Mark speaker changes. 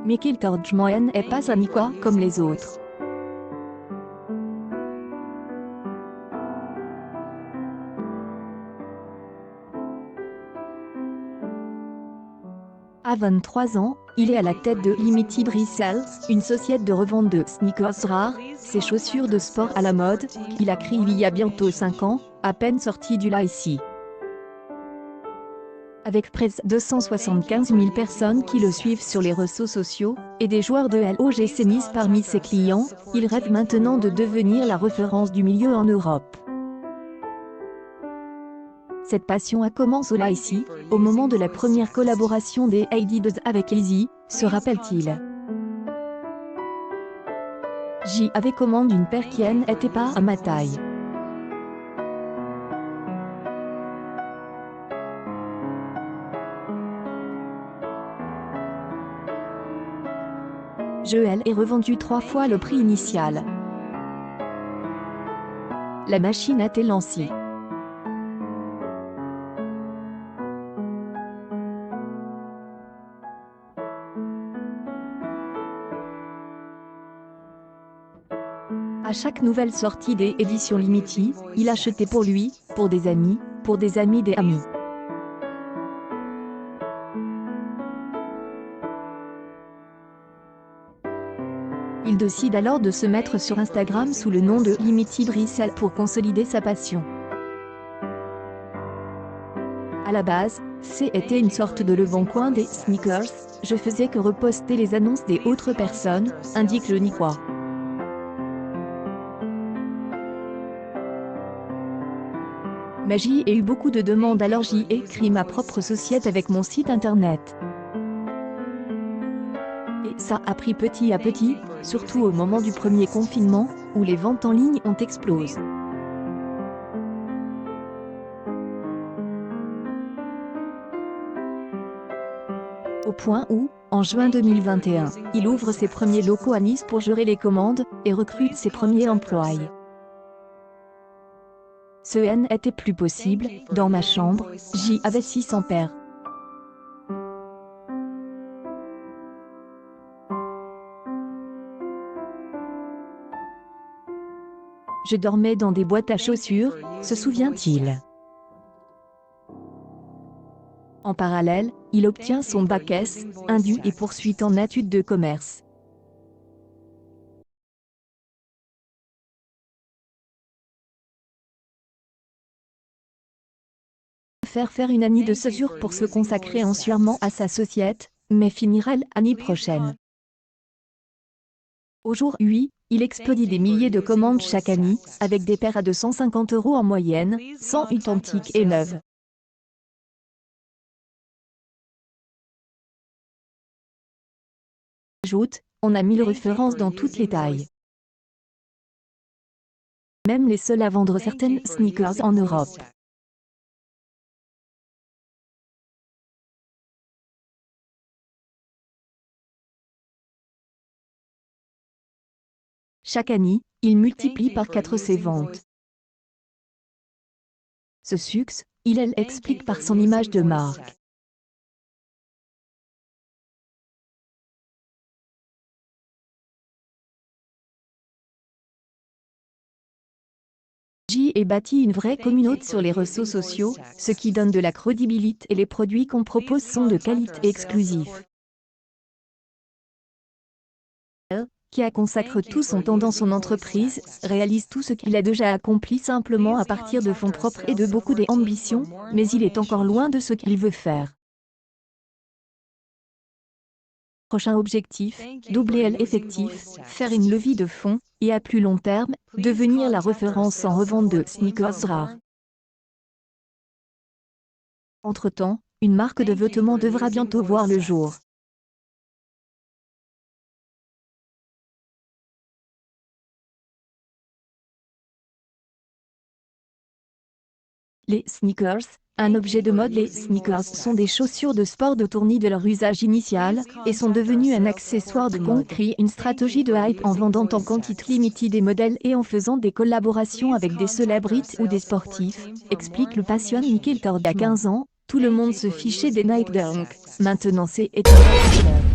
Speaker 1: Michael Jordan n'est pas un Niquois comme les autres. À 23 ans, il est à la tête de Limited Resale, une société de revente de sneakers rares, ces chaussures de sport à la mode, qu'il a créée il y a bientôt 5 ans, à peine sorti du lycée. Avec près de 275 000 personnes qui le suivent sur les réseaux sociaux, et des joueurs de l'OGC Nice parmi ses clients, il rêve maintenant de devenir la référence du milieu en Europe. Cette passion a commencé au lycée, au moment de la première collaboration des Adidas avec Yeezy, se rappelle-t-il. J'y avais commandé une paire qui n'était pas à ma taille. Je l'ai revendu 3 fois le prix initial. La machine a été lancée. À chaque nouvelle sortie des éditions limitées, il achetait pour lui, pour des amis des amis. Il décide alors de se mettre sur Instagram sous le nom de Limited Resale pour consolider sa passion. À la base, c'était une sorte de Le Bon Coin des sneakers, je faisais que reposter les annonces des autres personnes, indique le Niquois. Mais j'y ai eu beaucoup de demandes, alors j'y ai créé ma propre société avec mon site internet. Et ça a pris petit à petit, surtout au moment du premier confinement, où les ventes en ligne ont explosé. Au point où, en juin 2021, il ouvre ses premiers locaux à Nice pour gérer les commandes, et recrute ses premiers employés. Ce n'était plus possible, dans ma chambre, j'y avais 600 paires. Je dormais dans des boîtes à chaussures, se souvient-il. En parallèle, il obtient son bac S, Indu et poursuit en études de commerce. Faire une année de césure pour se consacrer entièrement à sa société, mais finira l'année prochaine. Aujourd'hui, il expédie des milliers de commandes chaque année, avec des paires à 250 € en moyenne, 100 authentiques et neuves. Ajoute, on a 1000 références dans toutes les tailles. Même les seuls à vendre certaines sneakers en Europe. Chaque année, il multiplie par 4 ses ventes. Ce succès, il explique par son image de marque. J'y ai bâti une vraie communauté sur les réseaux sociaux, ce qui donne de la crédibilité et les produits qu'on propose sont de qualité et exclusifs. Qui a consacré tout son temps dans son entreprise, réalise tout ce qu'il a déjà accompli simplement à partir de fonds propres et de beaucoup d'ambition, mais il est encore loin de ce qu'il veut faire. Prochain objectif, doubler l'effectif, faire une levée de fonds, et à plus long terme, devenir la référence en revente de sneakers rares. Entre-temps, une marque de vêtements devra bientôt voir le jour. Les sneakers, un objet de mode. Les sneakers sont des chaussures de sport détournées de leur usage initial, et sont devenus un accessoire de mode. Crée une stratégie de hype en vendant en quantité limitée des modèles et en faisant des collaborations avec des célébrités ou des sportifs, explique le passionné Michael Jordan. À 15 ans, tout le monde se fichait des Nike Dunk. Maintenant c'est étonnant.